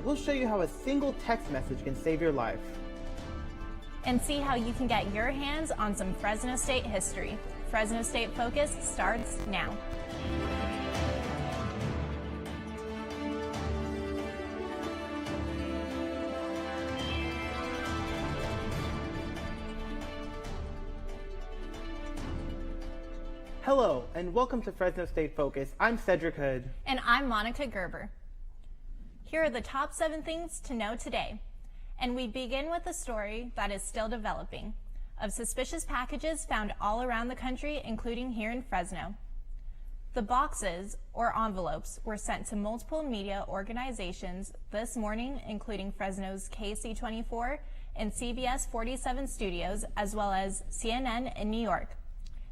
We'll show you how a single text message can save your life. And see how you can get your hands on some Fresno State history. Fresno State Focus starts now. Hello, and welcome to Fresno State Focus. I'm Cedric Hood. And I'm Monica Gerber. Here are the top 7 things to know today. And we begin with a story that is still developing, of suspicious packages found all around the country, including here in Fresno. The boxes, or envelopes, were sent to multiple media organizations this morning, including Fresno's KC24 and CBS 47 studios, as well as CNN in New York.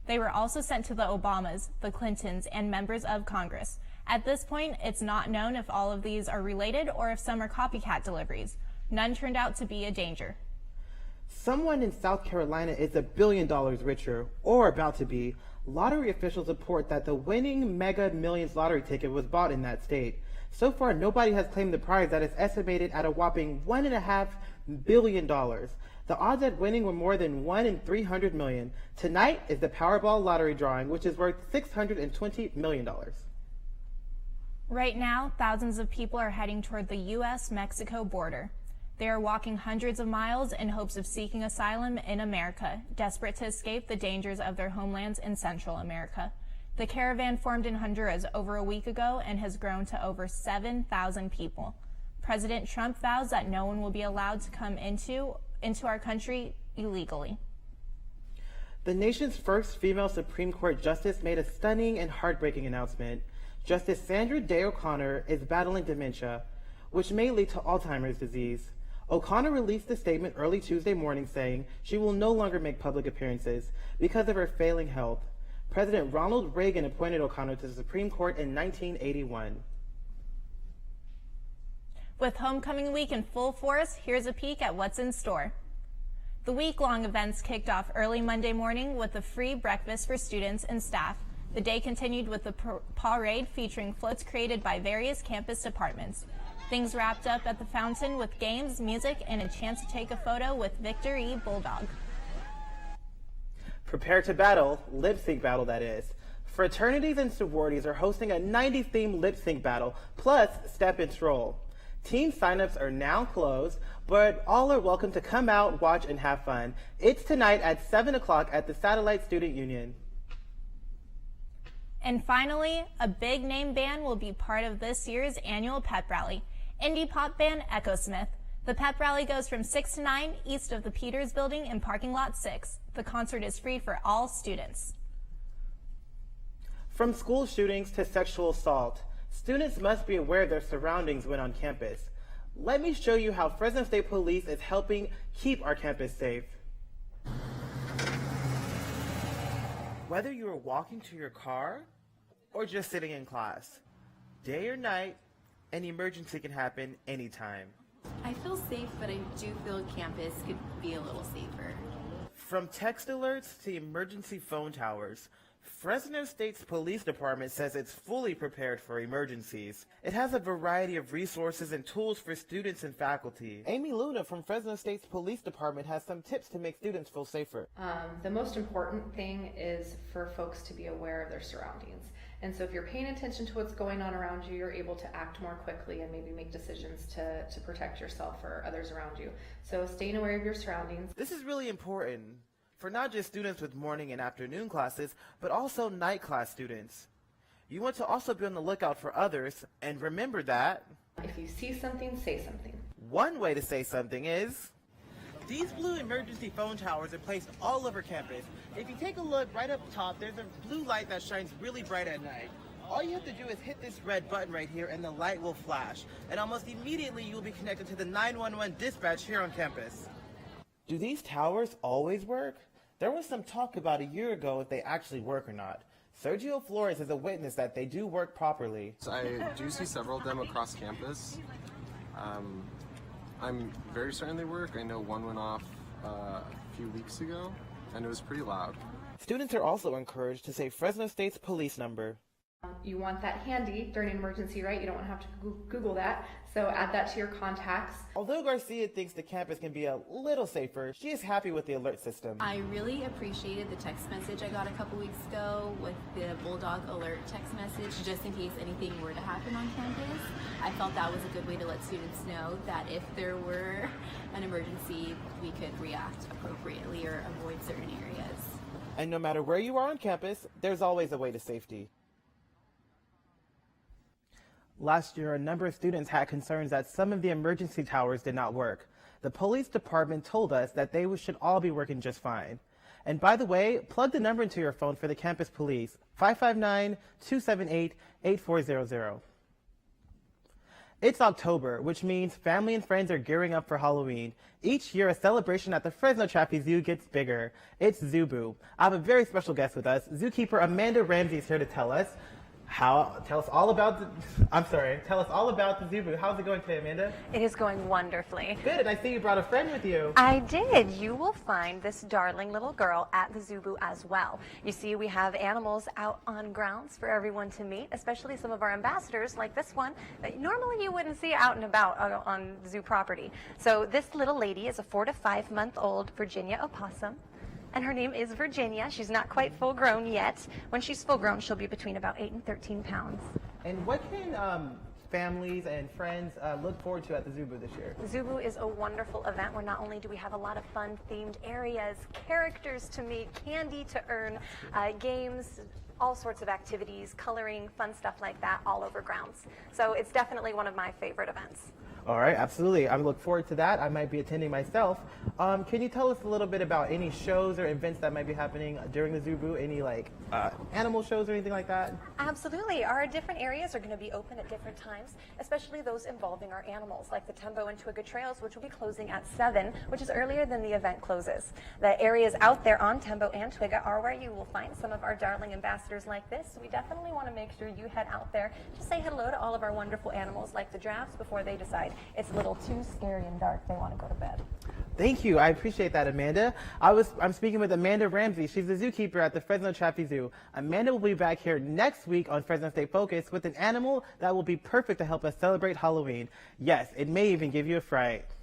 They were also sent to the Obamas, the Clintons, and members of Congress. At this point, it's not known if all of these are related or if some are copycat deliveries. None turned out to be a danger. Someone in South Carolina is $1 billion richer, or about to be. Lottery officials report that the winning Mega Millions lottery ticket was bought in that state. So far, nobody has claimed the prize that is estimated at a whopping $1.5 billion. The odds at winning were more than 1 in 300 million. Tonight is the Powerball lottery drawing, which is worth $620 million. Right now, thousands of people are heading toward the U.S.-Mexico border. They are walking hundreds of miles in hopes of seeking asylum in America, desperate to escape the dangers of their homelands in Central America. The caravan formed in Honduras over a week ago and has grown to over 7,000 people. President Trump vows that no one will be allowed to come into our country illegally. The nation's first female Supreme Court justice made a stunning and heartbreaking announcement. Justice Sandra Day O'Connor is battling dementia, which may lead to Alzheimer's disease. O'Connor released a statement early Tuesday morning saying she will no longer make public appearances because of her failing health. President Ronald Reagan appointed O'Connor to the Supreme Court in 1981. With homecoming week in full force, here's a peek at what's in store. The week-long events kicked off early Monday morning with a free breakfast for students and staff. The day continued with the parade featuring floats created by various campus departments. Things wrapped up at the fountain with games, music, and a chance to take a photo with Victor E. Bulldog. Prepare to battle, lip sync battle that is. Fraternities and sororities are hosting a 90s themed lip sync battle, plus step and stroll. Team signups are now closed, but all are welcome to come out, watch, and have fun. It's tonight at 7 o'clock at the Satellite Student Union. And finally, a big name band will be part of this year's annual pep rally. Indie pop band Echo Smith. The pep rally goes from 6 to 9 east of the Peters Building in parking lot 6. The concert is free for all students. From school shootings to sexual assault, students must be aware of their surroundings when on campus. Let me show you how Fresno State Police is helping keep our campus safe. Whether you are walking to your car or just sitting in class, day or night, an emergency can happen anytime. I feel safe, but I do feel campus could be a little safer. From text alerts to emergency phone towers, Fresno State's police department says it's fully prepared for emergencies. It has a variety of resources and tools for students and faculty. Amy Luna from Fresno State's police department has some tips to make students feel safer. The most important thing is for folks to be aware of their surroundings. And so if you're paying attention to what's going on around you, you're able to act more quickly and maybe make decisions to protect yourself or others around you. So staying aware of your surroundings. This is really important for not just students with morning and afternoon classes, but also night class students. You want to also be on the lookout for others, and remember that If you see something, say something. one way to say something is these blue emergency phone towers are placed all over campus. If you take a look right up top, there's a blue light that shines really bright at night. All you have to do is hit this red button right here and the light will flash. And almost immediately you'll be connected to the 911 dispatch here on campus. Do these towers always work? There was some talk about a year ago if they actually work or not. Sergio Flores is a witness that they do work properly. So I do see several of them across campus. I'm very certain they work. I know one went off a few weeks ago, and it was pretty loud. Students are also encouraged to say Fresno State's police number. You want that handy during an emergency, right? You don't want to have to Google that. So add that to your contacts. Although Garcia thinks the campus can be a little safer, she is happy with the alert system. I really appreciated the text message I got a couple weeks ago with the Bulldog Alert text message, just in case anything were to happen on campus. I felt that was a good way to let students know that if there were an emergency, we could react appropriately or avoid certain areas. And no matter where you are on campus, there's always a way to safety. Last year, a number of students had concerns that some of the emergency towers did not work. The police department told us that they should all be working just fine. And by the way, plug the number into your phone for the campus police, 559-278-8400. It's October, which means family and friends are gearing up for Halloween. Each year, a celebration at the Fresno State Zoo gets bigger. It's ZooBoo. I have a very special guest with us. Zookeeper Amanda Ramsey is here to tell us all about the ZooBoo. How's it going today, Amanda? It is going wonderfully. Good, and I see you brought a friend with you. I did. You will find this darling little girl at the ZooBoo as well. You see, we have animals out on grounds for everyone to meet, especially some of our ambassadors like this one that normally you wouldn't see out and about on zoo property. So this little lady is a 4 to 5 month old Virginia opossum. And her name is Virginia. She's not quite full grown yet. When she's full grown, she'll be between about 8 and 13 pounds. And what can families and friends look forward to at the ZooBoo this year? ZooBoo is a wonderful event where not only do we have a lot of fun themed areas, characters to meet, candy to earn, games, all sorts of activities, coloring, fun stuff like that all over grounds. So it's definitely one of my favorite events. All right, absolutely. I look forward to that. I might be attending myself. Can you tell us a little bit about any shows or events that might be happening during the ZooBoo? Any animal shows or anything like that? Absolutely. Our different areas are going to be open at different times, especially those involving our animals, like the Tembo and Twiga trails, which will be closing at 7, which is earlier than the event closes. The areas out there on Tembo and Twiga are where you will find some of our darling ambassadors like this. So we definitely want to make sure you head out there to say hello to all of our wonderful animals, like the giraffes, before they decide it's a little too scary and dark. They want to go to bed. Thank you. I appreciate that, Amanda. I'm speaking with Amanda Ramsey. She's the zookeeper at the Fresno State Zoo. Amanda will be back here next week on Fresno State Focus with an animal that will be perfect to help us celebrate Halloween. Yes, it may even give you a fright.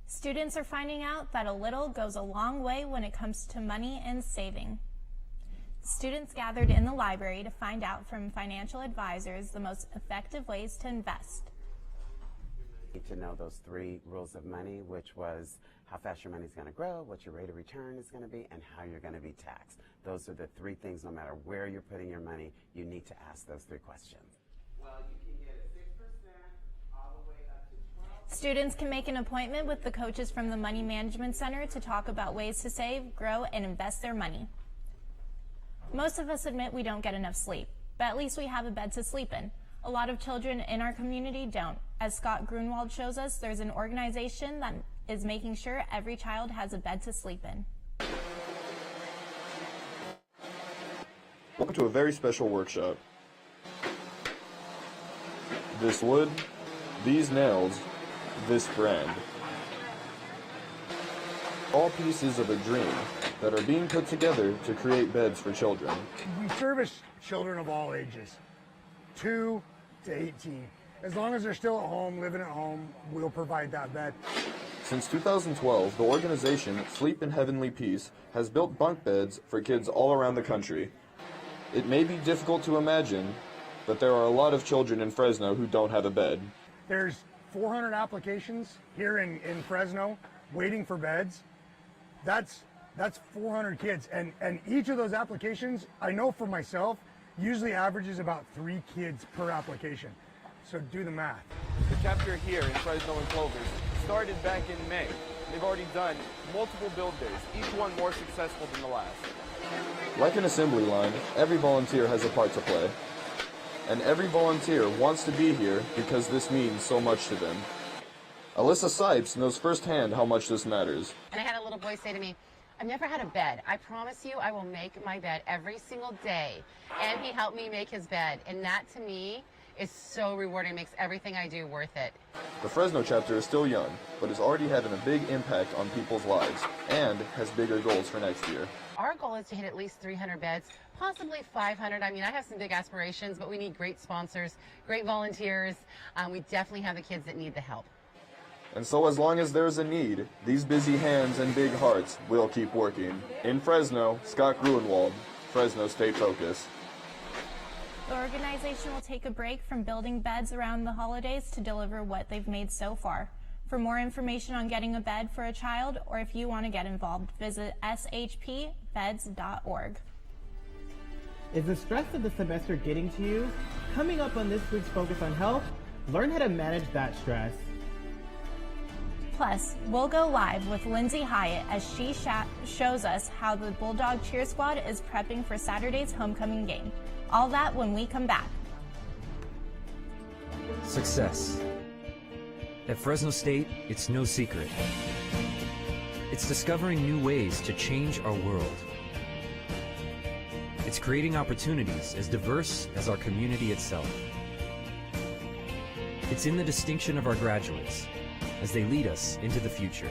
Students are finding out that a little goes a long way when it comes to money and saving. Students gathered in the library to find out from financial advisors the most effective ways to invest. To know those 3 rules of money, which was how fast your money is going to grow, what your rate of return is going to be, and how you're going to be taxed. Those are the 3 things, no matter where you're putting your money, you need to ask those 3 questions. Well, you can get a 6% all the way up to 12%. Students can make an appointment with the coaches from the Money Management Center to talk about ways to save, grow, and invest their money. Most of us admit we don't get enough sleep, but at least we have a bed to sleep in. A lot of children in our community don't. As Scott Grunwald shows us, there's an organization that is making sure every child has a bed to sleep in. Welcome to a very special workshop. This wood, these nails, this brand. All pieces of a dream that are being put together to create beds for children. We service children of all ages, 2 to 18. As long as they're still at home, living at home, we'll provide that bed. Since 2012, the organization Sleep in Heavenly Peace has built bunk beds for kids all around the country. It may be difficult to imagine, but there are a lot of children in Fresno who don't have a bed. There's 400 applications here in Fresno waiting for beds. That's 400 kids, and each of those applications, I know for myself, usually averages about 3 kids per application. So do the math. The chapter here in Fresno and Clovers started back in May. They've already done multiple build days, each one more successful than the last. Like an assembly line, every volunteer has a part to play. And every volunteer wants to be here because this means so much to them. Alyssa Sipes knows firsthand how much this matters. And I had a little boy say to me, I've never had a bed. I promise you I will make my bed every single day. And he helped me make his bed. And that to me is so rewarding. It makes everything I do worth it. The Fresno chapter is still young, but is already having a big impact on people's lives and has bigger goals for next year. Our goal is to hit at least 300 beds, possibly 500. I mean, I have some big aspirations, but we need great sponsors, great volunteers. We definitely have the kids that need the help. And so as long as there's a need, these busy hands and big hearts will keep working. In Fresno, Scott Gruenwald, Fresno State Focus. The organization will take a break from building beds around the holidays to deliver what they've made so far. For more information on getting a bed for a child, or if you want to get involved, visit shpbeds.org. Is the stress of the semester getting to you? Coming up on this week's Focus on Health, learn how to manage that stress. Plus, we'll go live with Lindsay Hyatt as she shows us how the Bulldog Cheer Squad is prepping for Saturday's homecoming game. All that when we come back. Success. At Fresno State, it's no secret. It's discovering new ways to change our world. It's creating opportunities as diverse as our community itself. It's in the distinction of our graduates as they lead us into the future.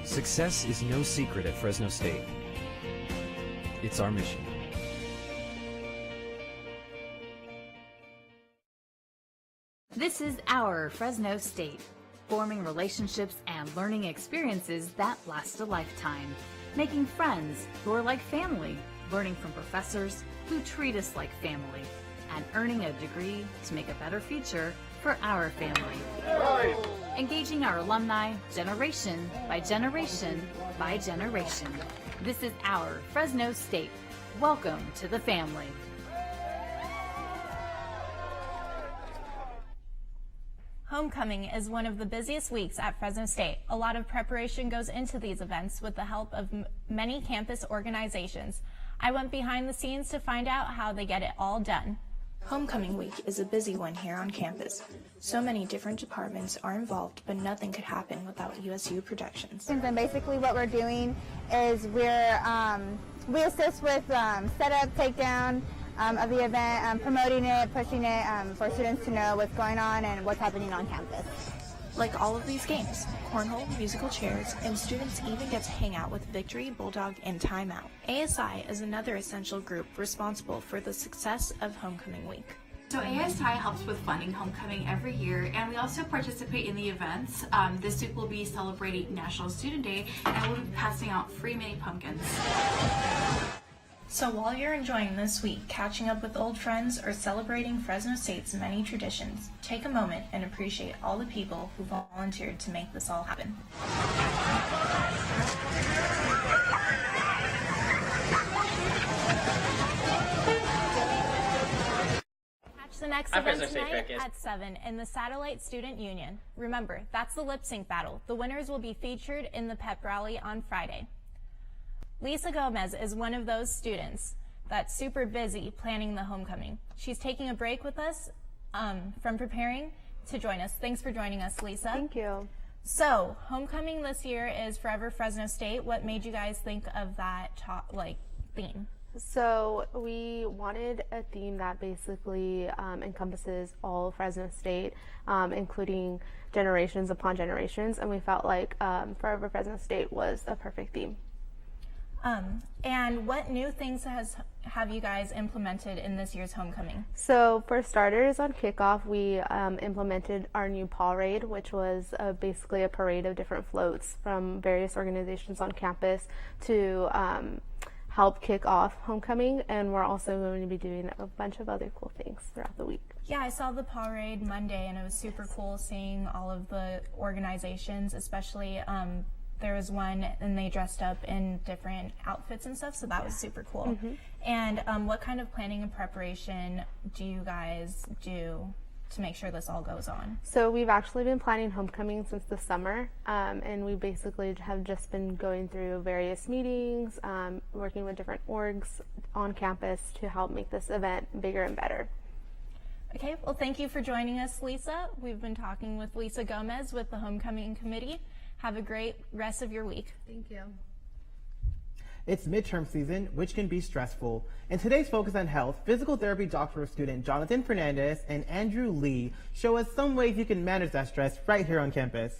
Success is no secret at Fresno State. It's our mission. This is our Fresno State, forming relationships and learning experiences that last a lifetime, making friends who are like family, learning from professors who treat us like family, and earning a degree to make a better future for our family. Right. Engaging our alumni generation by generation by generation. This is our Fresno State. Welcome to the family. Homecoming is one of the busiest weeks at Fresno State. A lot of preparation goes into these events with the help of many campus organizations. I went behind the scenes to find out how they get it all done. Homecoming week is a busy one here on campus. So many different departments are involved, but nothing could happen without USU Productions. And basically what we're doing is we assist with setup, takedown of the event, promoting it, pushing it for students to know what's going on and what's happening on campus. Like all of these games, cornhole, musical chairs, and students even get to hang out with Victory, Bulldog, and Timeout. ASI is another essential group responsible for the success of Homecoming Week. So ASI helps with funding homecoming every year, and we also participate in the events. This week we'll be celebrating National Student Day, and we'll be passing out free mini pumpkins. So while you're enjoying this week, catching up with old friends, or celebrating Fresno State's many traditions, take a moment and appreciate all the people who volunteered to make this all happen. Catch the next event tonight at 7 in the Satellite Student Union. Remember, that's the lip sync battle. The winners will be featured in the pep rally on Friday. Lisa Gomez is one of those students that's super busy planning the homecoming. She's taking a break with us from preparing to join us. Thanks for joining us, Lisa. Thank you. So, homecoming this year is Forever Fresno State. What made you guys think of that theme? So we wanted a theme that basically encompasses all Fresno State, including generations upon generations, and we felt like Forever Fresno State was a perfect theme. And what new things have you guys implemented in this year's homecoming? So for starters, on kickoff, we implemented our new parade, which was basically a parade of different floats from various organizations on campus to help kick off homecoming, and we're also going to be doing a bunch of other cool things throughout the week. Yeah, I saw the parade Monday, and it was super cool seeing all of the organizations, especially there was one and they dressed up in different outfits and stuff, so that was super cool. Mm-hmm. And what kind of planning and preparation do you guys do to make sure this all goes on? So we've actually been planning homecoming since the summer, and we basically have just been going through various meetings, working with different orgs on campus to help make this event bigger and better. Okay, well thank you for joining us, Lisa. We've been talking with Lisa Gomez with the Homecoming Committee. Have a great rest of your week. Thank you. It's midterm season, which can be stressful. In today's Focus on Health, physical therapy doctoral student Jonathan Fernandez and Andrew Lee show us some ways you can manage that stress right here on campus.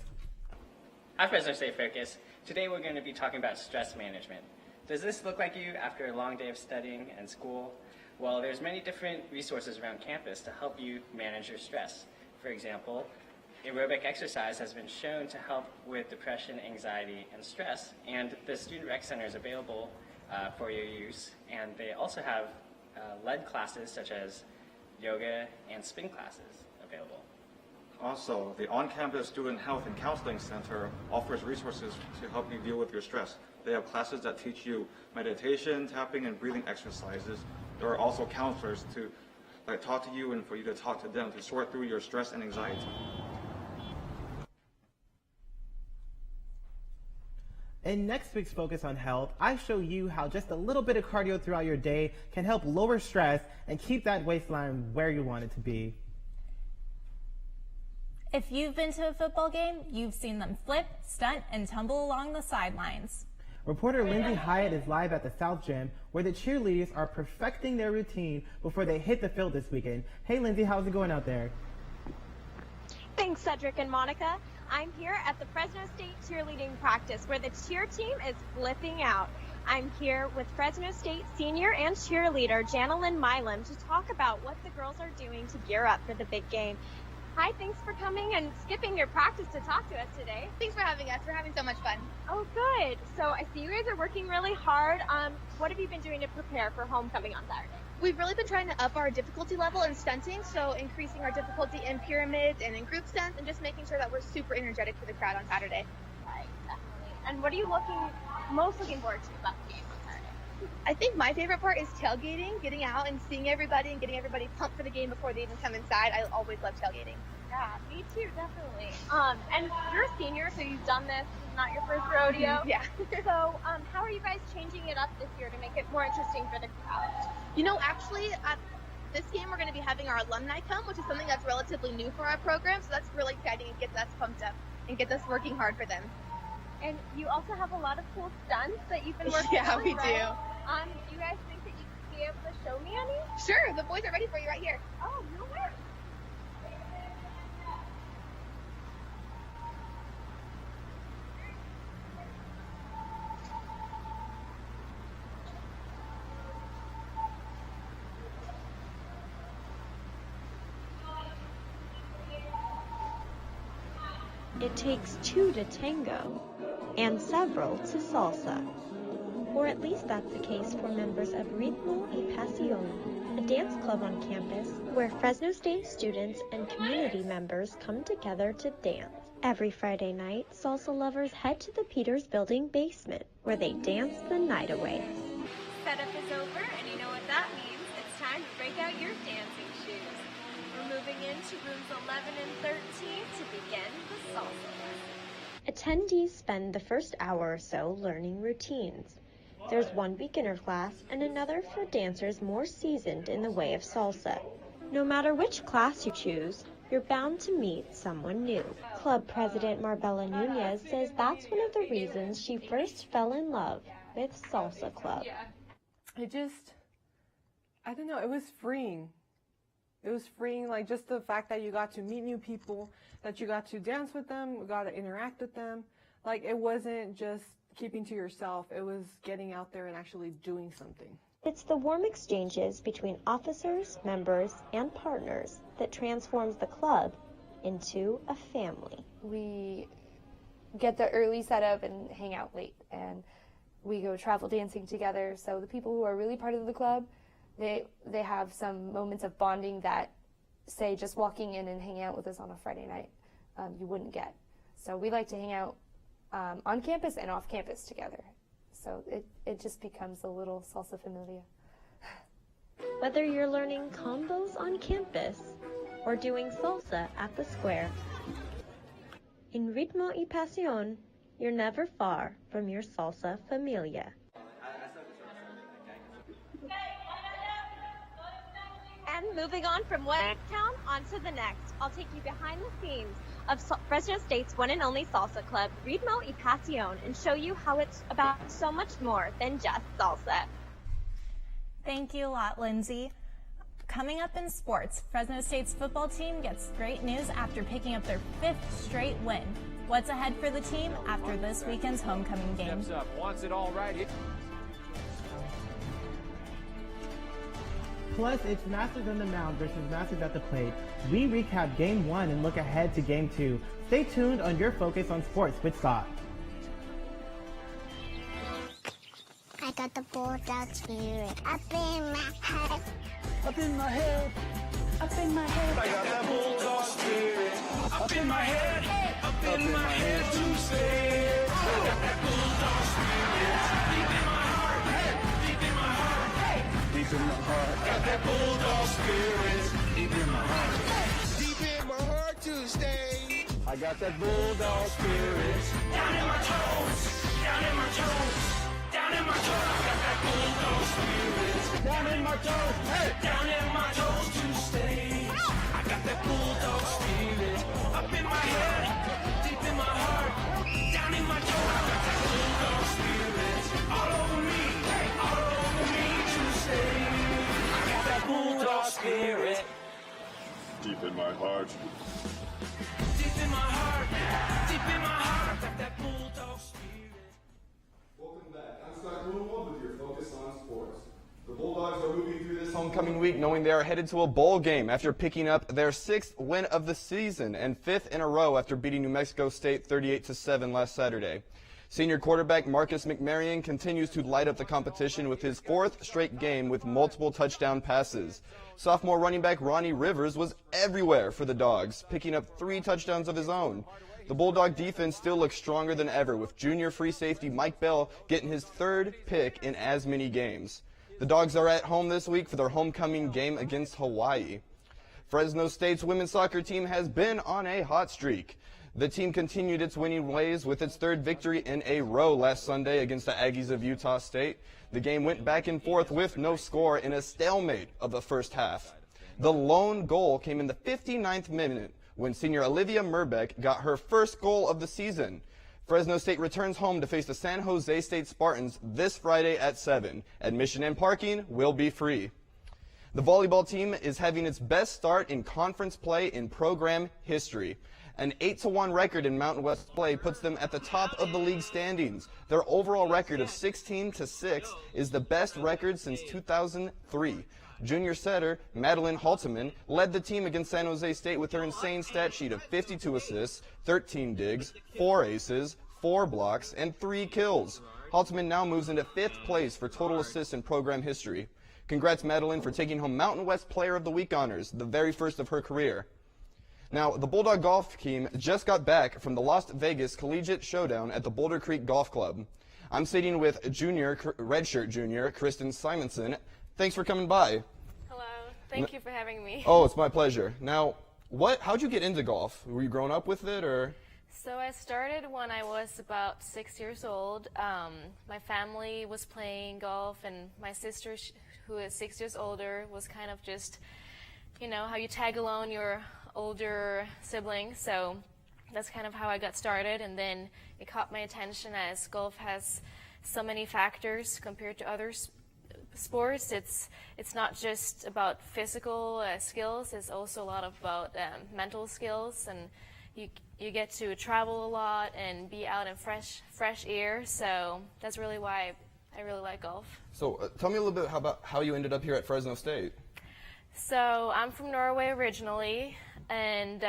Hi, Fresno State Focus. Today we're going to be talking about stress management. Does this look like you after a long day of studying and school? Well, there's many different resources around campus to help you manage your stress. For example, aerobic exercise has been shown to help with depression, anxiety, and stress, and the Student Rec Center is available for your use, and they also have lead classes such as yoga and spin classes available. Also, the on-campus Student Health and Counseling Center offers resources to help you deal with your stress. They have classes that teach you meditation, tapping, and breathing exercises. There are also counselors that talk to you and for you to talk to them to sort through your stress and anxiety. In next week's Focus on Health, I show you how just a little bit of cardio throughout your day can help lower stress and keep that waistline where you want it to be. If you've been to a football game, you've seen them flip, stunt, and tumble along the sidelines. Reporter Lindsay Hyatt is live at the South Gym, where the cheerleaders are perfecting their routine before they hit the field this weekend. Hey Lindsay, how's it going out there? Thanks, Cedric and Monica. I'm here at the Fresno State cheerleading practice where the cheer team is flipping out. I'm here with Fresno State senior and cheerleader Janelyn Milam to talk about what the girls are doing to gear up for the big game. Hi, thanks for coming and skipping your practice to talk to us today. Thanks for having us. We're having so much fun. Oh, good. So I see you guys are working really hard. What have you been doing to prepare for homecoming on Saturday? We've really been trying to up our difficulty level in stunting, so increasing our difficulty in pyramids and in group stunts and just making sure that we're super energetic for the crowd on Saturday. Right, definitely. And what are you most looking forward to about the game on Saturday? I think my favorite part is tailgating, getting out and seeing everybody and getting everybody pumped for the game before they even come inside. I always love tailgating. Yeah, me too, definitely. And you're a senior, so you've done this. This is not your first rodeo. Yeah. So, how are you guys changing it up this year to make it more interesting for the crowd? You know, actually, at this game, we're going to be having our alumni come, which is something that's relatively new for our program. So that's really exciting and gets us pumped up and gets us working hard for them. And you also have a lot of cool stunts that you've been working Yeah, on, we right? do. Do you guys think that you could be able to show me any? Sure, the boys are ready for you right here. Oh, no way. It takes two to tango, and several to salsa. Or at least that's the case for members of Ritmo y Pasión, a dance club on campus where Fresno State students and community members come together to dance. Every Friday night, salsa lovers head to the Peters Building basement, where they dance the night away. Setup is over, and you know what that means. It's time to break out your dancing shoes. We're moving into rooms 11 and 13 to begin the salsa lesson. Attendees spend the first hour or so learning routines. There's one beginner class and another for dancers more seasoned in the way of salsa. No matter which class you choose, you're bound to meet someone new. Club President Marbella Nunez says that's one of the reasons she first fell in love with Salsa Club. It just, I don't know, it was freeing. It was freeing, like just the fact that you got to meet new people, that you got to dance with them, you got to interact with them. Like it wasn't just keeping to yourself, it was getting out there and actually doing something. It's the warm exchanges between officers, members, and partners that transforms the club into a family. We get the early setup and hang out late, and we go travel dancing together. So the people who are really part of the club, they have some moments of bonding that, say, just walking in and hanging out with us on a Friday night, you wouldn't get. So we like to hang out on campus and off campus together. So it just becomes a little salsa familia. Whether you're learning combos on campus or doing salsa at the square, in Ritmo y Pasión, you're never far from your salsa familia. And moving on from one town onto the next, I'll take you behind the scenes of Fresno State's one and only salsa club, Ritmo y Pasión, and show you how it's about so much more than just salsa. Thank you a lot, Lindsay. Coming up in sports, Fresno State's football team gets great news after picking up their 5th straight win. What's ahead for the team after this weekend's homecoming game? Steps up, wants it all right. Plus, it's Masters on the mound versus Masters at the plate. We recap Game 1 and look ahead to Game 2. Stay tuned on your Focus on Sports with Scott. I got the bulldog spirit up in my head. Up in my head. Up in my head. I got that bulldog spirit up in my head. Up in my head to stay. I got that bulldog spirit deep in my heart. Deep in my heart. Deep in my heart. Got that bulldog spirit deep in my heart. Deep in my heart to stay. I got that bulldog spirit. Down in my toes. Down in my toes. Down in my toes. I got that bulldog spirit. Down in my toes. Hey. Down in my toes to stay. I got that bulldog spirit up in my head, deep in my heart, down in my toes. I got that bulldog spirit all over me to stay. I got that bulldog spirit Deep in my heart. deep in my heart, deep in my heart. I got that bulldog spirit. Welcome back. I'm Scott Grunwald with your Focus on Sports. The Bulldogs are moving through this Homecoming week knowing they are headed to a bowl game after picking up their 6th win of the season and 5th in a row after beating New Mexico State 38-7 last Saturday. Senior quarterback Marcus McMarion continues to light up the competition with his 4th straight game with multiple touchdown passes. Sophomore running back Ronnie Rivers was everywhere for the Dogs, picking up 3 touchdowns of his own. The Bulldog defense still looks stronger than ever, with junior free safety Mike Bell getting his 3rd pick in as many games. The Dogs are at home this week for their homecoming game against Hawaii. Fresno State's women's soccer team has been on a hot streak. The team continued its winning ways with its 3rd victory in a row last Sunday against the Aggies of Utah State. The game went back and forth with no score in a stalemate of the first half. The lone goal came in the 59th minute when senior Olivia Murbeck got her 1st goal of the season. Fresno State returns home to face the San Jose State Spartans this Friday at 7. Admission and parking will be free. The volleyball team is having its best start in conference play in program history. An 8-1 record in Mountain West play puts them at the top of the league standings. Their overall record of 16-6 is the best record since 2003. Junior setter Madeline Halteman led the team against San Jose State with her insane stat sheet of 52 assists, 13 digs, 4 aces, 4 blocks, and 3 kills. Halteman now moves into 5th place for total assists in program history. Congrats, Madeline, for taking home Mountain West Player of the Week honors, the very first of her career. Now, the Bulldog golf team just got back from the Las Vegas Collegiate Showdown at the Boulder Creek Golf Club. I'm sitting with redshirt junior Kristen Simonson. Thanks for coming by. Hello. Thank you for having me. Oh, it's my pleasure. Now, how'd you get into golf? Were you growing up with it, or? So I started when I was about 6 years old. My family was playing golf, and my sister, who is 6 years older, was kind of just, you know, how you tag along your older sibling. So that's kind of how I got started, and then it caught my attention as golf has so many factors compared to other sports. It's not just about physical skills. It's also a lot about mental skills, and you get to travel a lot and be out in fresh air. So that's really why I really like golf. So tell me a little bit about how you ended up here at Fresno State. So I'm from Norway originally, and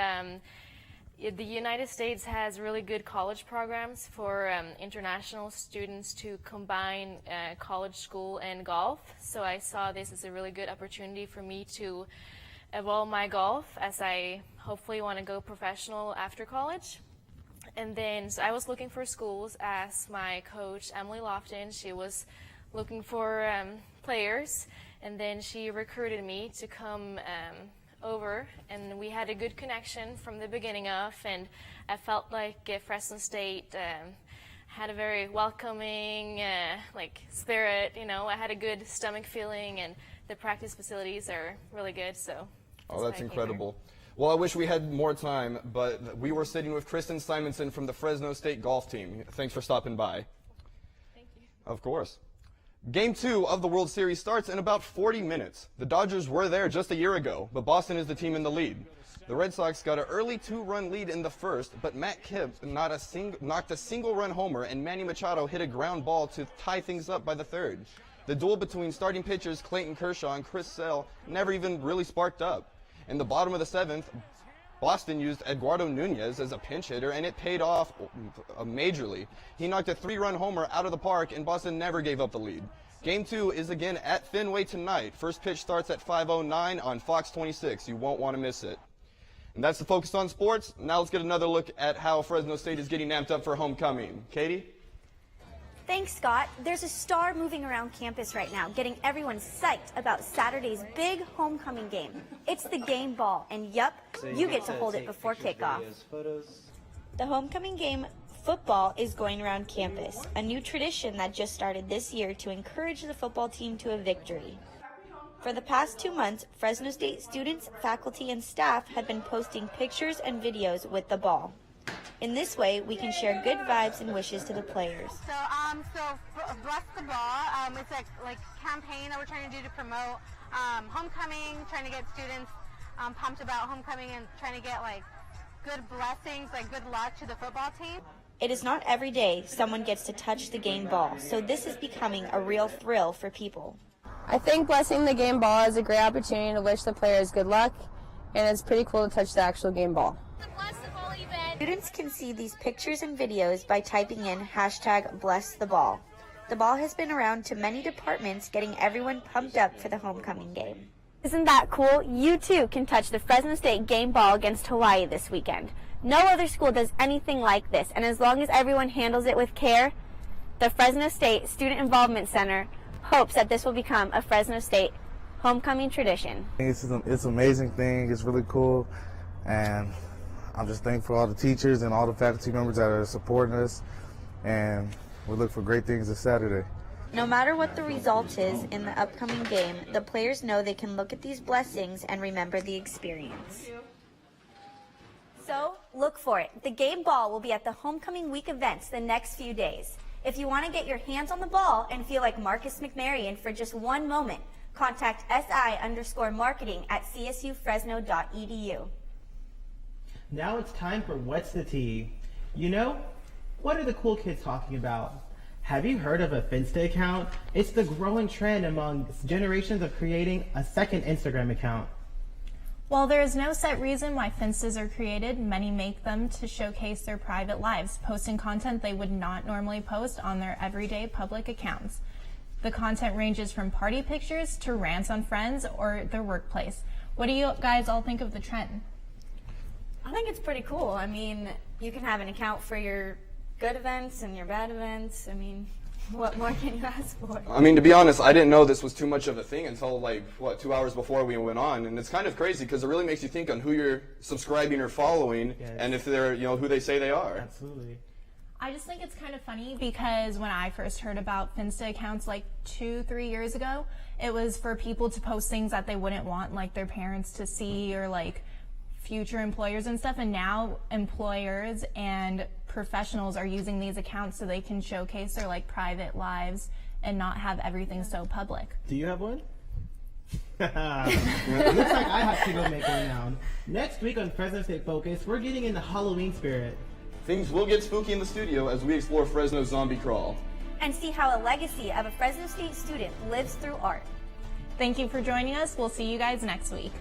the United States has really good college programs for international students to combine college, school, and golf. So I saw this as a really good opportunity for me to evolve my golf as I hopefully want to go professional after college. And then so I was looking for schools as my coach, Emily Lofton, she was looking for players, and then she recruited me to come over, and we had a good connection from the beginning of, and I felt like Fresno State had a very welcoming spirit. You know, I had a good stomach feeling and the practice facilities are really good, so. Oh, that's incredible. Well, I wish we had more time, but we were sitting with Kristen Simonson from the Fresno State golf team. Thanks for stopping by. Thank you. Of course. Game 2 of the World Series starts in about 40 minutes. The Dodgers were there just a year ago, but Boston is the team in the lead. The Red Sox got an early 2-run lead in the first, but Matt Kemp knocked a single-run homer, and Manny Machado hit a ground ball to tie things up by the third. The duel between starting pitchers Clayton Kershaw and Chris Sale never even really sparked up. In the bottom of the 7th, Boston used Eduardo Nunez as a pinch hitter, and it paid off majorly. He knocked a 3-run homer out of the park, and Boston never gave up the lead. Game 2 is again at Fenway tonight. First pitch starts at 5:09 on Fox 26. You won't want to miss it. And that's the Focus on Sports. Now let's get another look at how Fresno State is getting amped up for homecoming. Katie? Thanks, Scott. There's a star moving around campus right now, getting everyone psyched about Saturday's big homecoming game. It's the game ball, and yup, you get to hold it before kickoff. The homecoming game football is going around campus, a new tradition that just started this year to encourage the football team to a victory. For the past 2 months, Fresno State students, faculty, and staff have been posting pictures and videos with the ball. In this way, we can share good vibes and wishes to the players. So Bless the Ball, it's like campaign that we're trying to do to promote homecoming, trying to get students pumped about homecoming and trying to get like good blessings, like good luck to the football team. It is not every day someone gets to touch the game ball, so this is becoming a real thrill for people. I think blessing the game ball is a great opportunity to wish the players good luck, and it's pretty cool to touch the actual game ball. Students can see these pictures and videos by typing in #BlessTheBall. The ball has been around to many departments, getting everyone pumped up for the homecoming game. Isn't that cool? You too can touch the Fresno State game ball against Hawaii this weekend. No other school does anything like this, and as long as everyone handles it with care, the Fresno State Student Involvement Center hopes that this will become a Fresno State homecoming tradition. It's an amazing thing. It's really cool, and I'm just thankful for all the teachers and all the faculty members that are supporting us, and we look for great things this Saturday. No matter what the result is in the upcoming game, the players know they can look at these blessings and remember the experience. So, look for it. The game ball will be at the homecoming week events the next few days. If you want to get your hands on the ball and feel like Marcus McMarion for just one moment, contact SI_marketing at csufresno.edu. Now it's time for What's the Tea? You know, what are the cool kids talking about? Have you heard of a Finsta account? It's the growing trend among generations of creating a second Instagram account. While there is no set reason why Finstas are created, many make them to showcase their private lives, posting content they would not normally post on their everyday public accounts. The content ranges from party pictures to rants on friends or their workplace. What do you guys all think of the trend? I think it's pretty cool. I mean, you can have an account for your good events and your bad events. I mean, what more can you ask for? I mean, to be honest, I didn't know this was too much of a thing until, like, 2 hours before we went on. And it's kind of crazy because it really makes you think on who you're subscribing or following, and if they're, who they say they are. Absolutely. I just think it's kind of funny because when I first heard about Finsta accounts like 2-3 years ago, it was for people to post things that they wouldn't want like their parents to see or like future employers and stuff, and now employers and professionals are using these accounts so they can showcase their like private lives and not have everything so public. Do you have one? Looks like I have to go make one now. Next week on Fresno State Focus, we're getting in the Halloween spirit. Things will get spooky in the studio as we explore Fresno's zombie crawl. And see how a legacy of a Fresno State student lives through art. Thank you for joining us. We'll see you guys next week.